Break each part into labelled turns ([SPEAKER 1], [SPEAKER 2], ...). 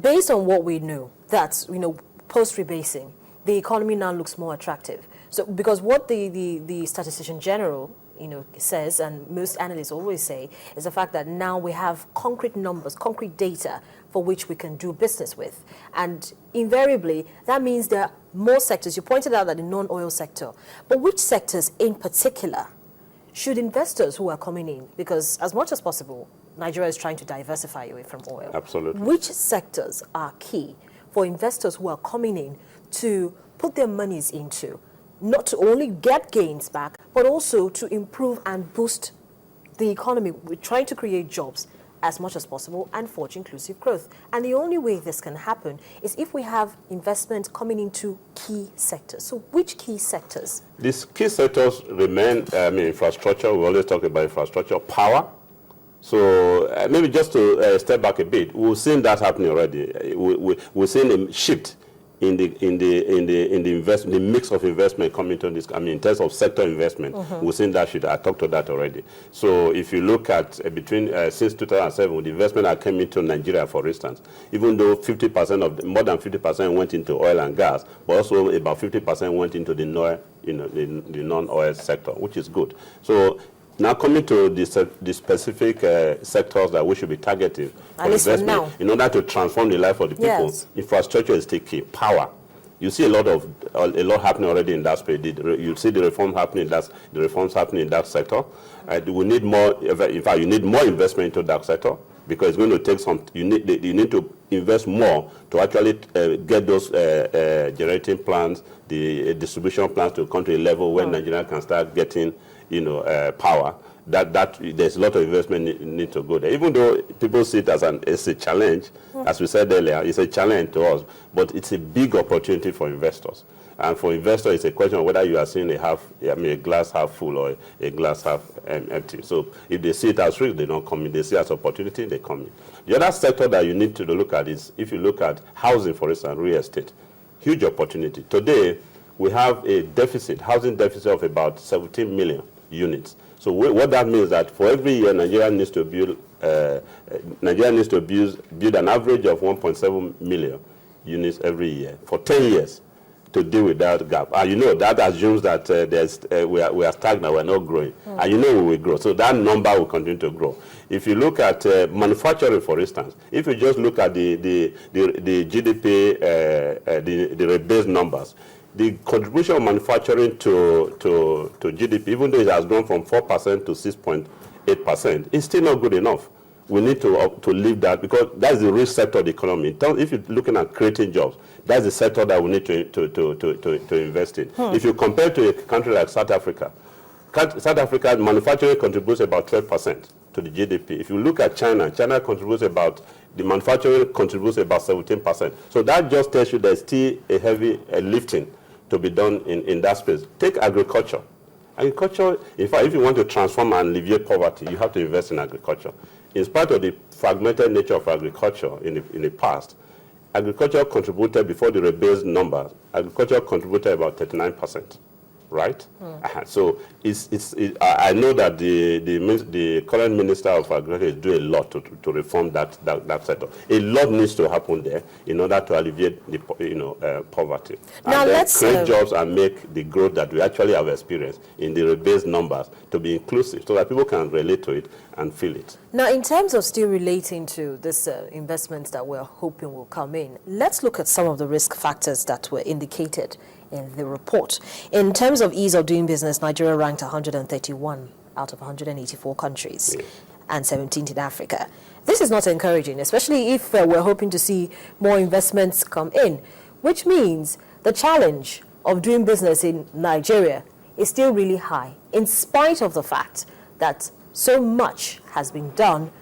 [SPEAKER 1] based on what we know, that, post-rebasing, the economy now looks more attractive. So, because what the statistician general, says, and most analysts always say, is the fact that now we have concrete numbers, concrete data for which we can do business with. And invariably, that means there are more sectors. You pointed out that the non-oil sector. But which sectors in particular should investors who are coming in, because as much as possible, Nigeria is trying to diversify away from oil.
[SPEAKER 2] Absolutely.
[SPEAKER 1] Which sectors are key for investors who are coming in to put their monies into, not to only get gains back, but also to improve and boost the economy? We're trying to create jobs as much as possible and forge inclusive growth. And the only way this can happen is if we have investment coming into key sectors. So which key sectors?
[SPEAKER 2] These key sectors remain, infrastructure. We always talk about infrastructure, power. So maybe just to step back a bit, we've seen that happening already. We've seen a shift in the mix of investment coming to this. In terms of sector investment, we've seen that shift. I talked to that already. So if you look at since 2007, the investment that came into Nigeria, for instance, even though more than 50% went into oil and gas, but also about 50% went into the non-oil sector, which is good. So now coming to the specific sectors that we should be targeting for investment in order to transform the life of the people.
[SPEAKER 1] Yes.
[SPEAKER 2] Infrastructure is the key. Power. You see a lot happening already in that space. You see the reforms happening in that sector. We need more. In fact, you need more investment into that sector, because it's going to take some. You need to invest more to actually get those generating plants, the distribution plants to country level, when Nigeria can start getting power. That there's a lot of investment need to go there. Even though people see it as a challenge, as we said earlier, it's a challenge to us, but it's a big opportunity for investors. And for investors, it's a question of whether you are seeing a glass half full or a glass half empty. So if they see it as risk, they don't come in. They see it as opportunity, they come in. The other sector that you need to look at is, if you look at housing, for instance, real estate, huge opportunity. Today, we have a housing deficit of about 17 million units. So what that means is that for every year, Nigeria needs to build an average of 1.7 million units every year for 10 years to deal with that gap. And that assumes that we are stagnant, we're not growing. And we will grow. So that number will continue to grow. If you look at manufacturing, for instance, if you just look at the GDP, the rebased numbers, the contribution of manufacturing to GDP, even though it has grown from 4% to 6.8%, it's still not good enough. We need to leave that, because that's the rich sector of the economy. If you're looking at creating jobs, that's the sector that we need to invest in. If you compare to a country like South Africa, manufacturing contributes about 12% to the GDP. If you look at China the manufacturing contributes about 17%. So that just tells you there's still a heavy lifting to be done in that space. Take agriculture. Agriculture, in fact, if you want to transform and alleviate poverty, you have to invest in agriculture. In spite of the fragmented nature of agriculture in the past, agriculture contributed, before the rebased numbers, agriculture contributed about 39%. Right? So I know that the current Minister of Agriculture is doing a lot to reform that sector. A lot needs to happen there in order to alleviate the poverty.
[SPEAKER 1] Now
[SPEAKER 2] and
[SPEAKER 1] let's
[SPEAKER 2] create jobs and make the growth that we actually have experienced in the rebased numbers to be inclusive, so that people can relate to it and feel it.
[SPEAKER 1] Now, in terms of still relating to this investments that we're hoping will come in, let's look at some of the risk factors that were indicated in the report. In terms of ease of doing business, Nigeria ranked 131 out of 184 countries, and 17th in Africa. This is not encouraging, especially if we're hoping to see more investments come in, which means the challenge of doing business in Nigeria is still really high, in spite of the fact that so much has been done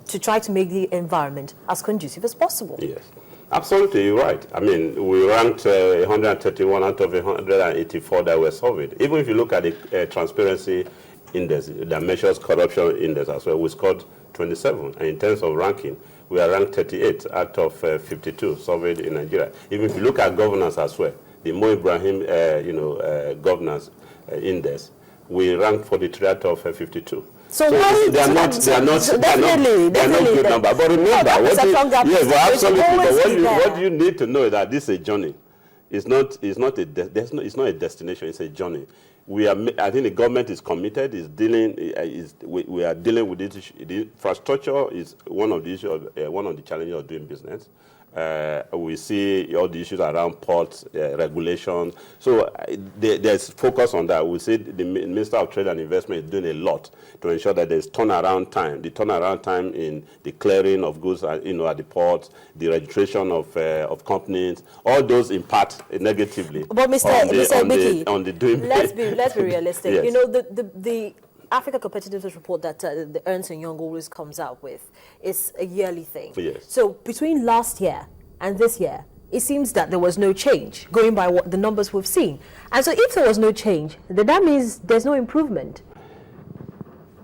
[SPEAKER 1] to try to make the environment as conducive as possible.
[SPEAKER 2] Yes. Absolutely, you're right. We ranked 131 out of 184 that were surveyed. Even if you look at the transparency index that measures corruption index as well, we scored 27. And in terms of ranking, we are ranked 38 out of 52 surveyed in Nigeria. Even if you look at governance as well, the Mo Ibrahim governance index, we ranked 43 out of 52.
[SPEAKER 1] So why
[SPEAKER 2] they are not good number. But remember, what you need to know is that this is a journey. It's not a destination. It's a journey. I think the government is committed. We are dealing with this issue. The infrastructure is one of the issues. One of the challenges of doing business. We see all the issues around ports, regulations. So there's focus on that. We see the Minister of Trade and Investment is doing a lot to ensure that there's turnaround time. The turnaround time in the clearing of goods, at the ports, the registration of companies, all those impact negatively.
[SPEAKER 1] But Mr. Mickey,
[SPEAKER 2] on the doing.
[SPEAKER 1] Let's be realistic.
[SPEAKER 2] Yes.
[SPEAKER 1] You know, the Africa Competitiveness Report that the Ernst & Young always comes out with is a yearly thing.
[SPEAKER 2] Yes.
[SPEAKER 1] So between last year and this year, it seems that there was no change, going by what the numbers we've seen. And so if there was no change, then that means there's no improvement.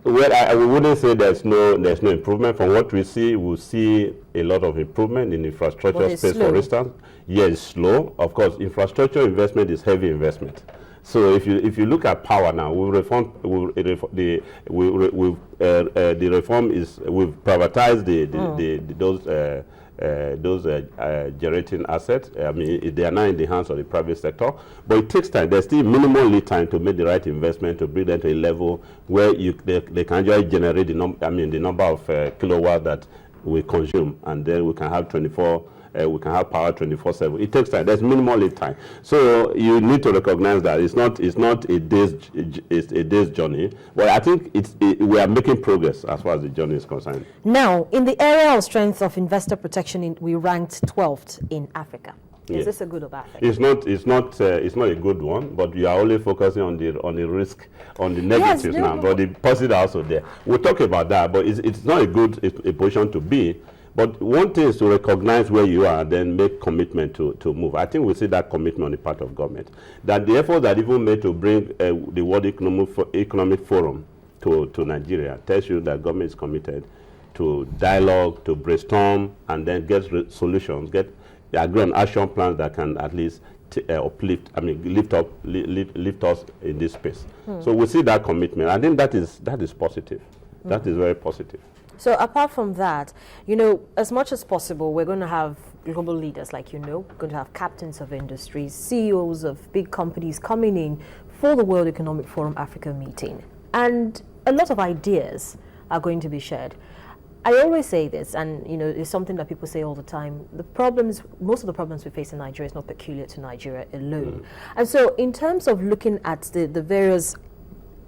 [SPEAKER 2] Well, we wouldn't say there's no improvement. From what we see, we'll see a lot of improvement in infrastructure space, for instance. Yes, slow. Of course, infrastructure investment is heavy investment. So if you look at power now, we've privatized those generating assets. I mean, they are now in the hands of the private sector, but it takes time. There's still minimal lead time to make the right investment to bring them to a level where they can just generate the number of kilowatts that we consume, and then we can have we can have power 24/7. It takes time. There's minimal lead time. So you need to recognize that it's not a day's journey. But I think we are making progress as far as the journey is concerned.
[SPEAKER 1] Now, in the area of strength of investor protection, we ranked 12th in Africa. Is this a good or bad thing?
[SPEAKER 2] It's not a good one, but you are only focusing on the risk, on the negatives now. But the positives are also there. We'll talk about that, but it's not a good position to be. But one thing is to recognize where you are, then make commitment to move. I think we see that commitment on the part of government. That the effort that even made to bring the World Economic Forum to Nigeria tells you that government is committed to dialogue, to brainstorm, and then get solutions, agree on action plans that can at least lift us in this space. So we see that commitment. I think that is positive. That is very positive.
[SPEAKER 1] So apart from that, as much as possible, we're going to have global leaders, like we're going to have captains of industries, CEOs of big companies coming in for the World Economic Forum Africa meeting. And a lot of ideas are going to be shared. I always say this, and it's something that people say all the time. Most of the problems we face in Nigeria is not peculiar to Nigeria alone. And so in terms of looking at the various,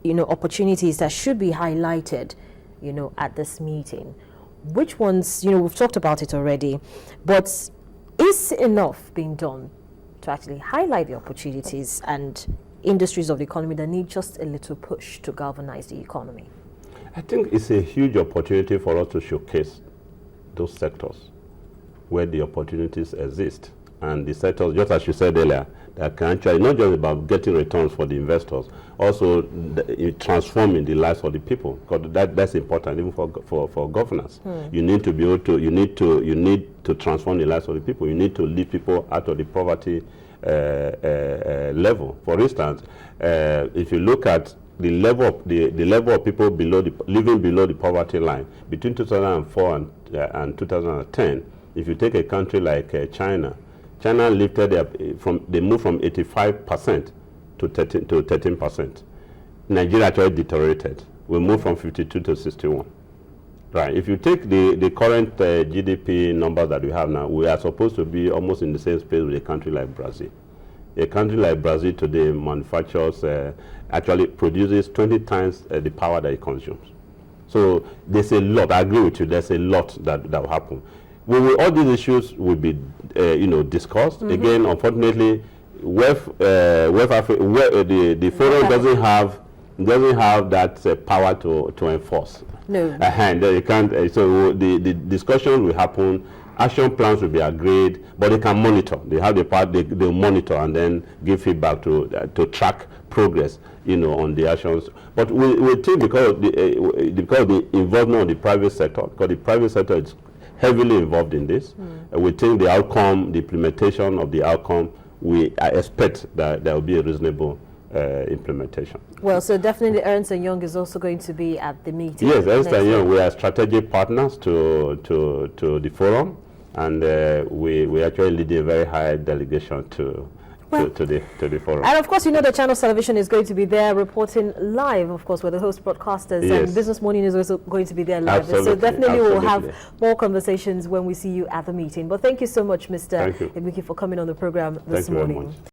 [SPEAKER 1] opportunities that should be highlighted, at this meeting, which ones, we've talked about it already, but is enough being done to actually highlight the opportunities and industries of the economy that need just a little push to galvanize the economy?
[SPEAKER 2] I think it's a huge opportunity for us to showcase those sectors where the opportunities exist. And the sectors, just as you said earlier, that can actually not just about getting returns for the investors, also transforming the lives of the people, because that's important even for governance. You need to be able to, you need to transform the lives of the people. You need to lift people out of the poverty level. For instance, if you look at the level of people living below the poverty line between 2004 and 2010, if you take a country like China lifted they moved from 85% to 13%. Nigeria actually deteriorated. We moved from 52 to 61. Right. If you take the current GDP numbers that we have now, we are supposed to be almost in the same space with a country like Brazil. A country like Brazil today manufactures, actually produces 20 times the power that it consumes. So there's a lot. I agree with you. There's a lot that will happen. All these issues will be, discussed. Again, unfortunately, the forum doesn't have that power to enforce.
[SPEAKER 1] No.
[SPEAKER 2] They can't. So the discussion will happen. Action plans will be agreed, but they can monitor. They have the part. They monitor and then give feedback to track progress, on the actions. But we think because of the involvement of the private sector, because the private sector is heavily involved in this. We think the outcome, the implementation of the outcome, I expect that there will be a reasonable implementation.
[SPEAKER 1] Well, so definitely Ernst & Young is also going to be at the meeting.
[SPEAKER 2] Yes, Ernst & Young, we are strategic partners to the forum, and we actually lead a very high delegation to the forum.
[SPEAKER 1] And of course, you know the Channels Television is going to be there reporting live, of course, with the host broadcasters.
[SPEAKER 2] Yes.
[SPEAKER 1] And Business Morning is also going to be there live.
[SPEAKER 2] Absolutely.
[SPEAKER 1] So definitely we'll have
[SPEAKER 2] Absolutely.
[SPEAKER 1] more conversations when we see you at the meeting. But thank you so much, Mr. Egbiki, for coming on the program this
[SPEAKER 2] Thank you very
[SPEAKER 1] morning.
[SPEAKER 2] much.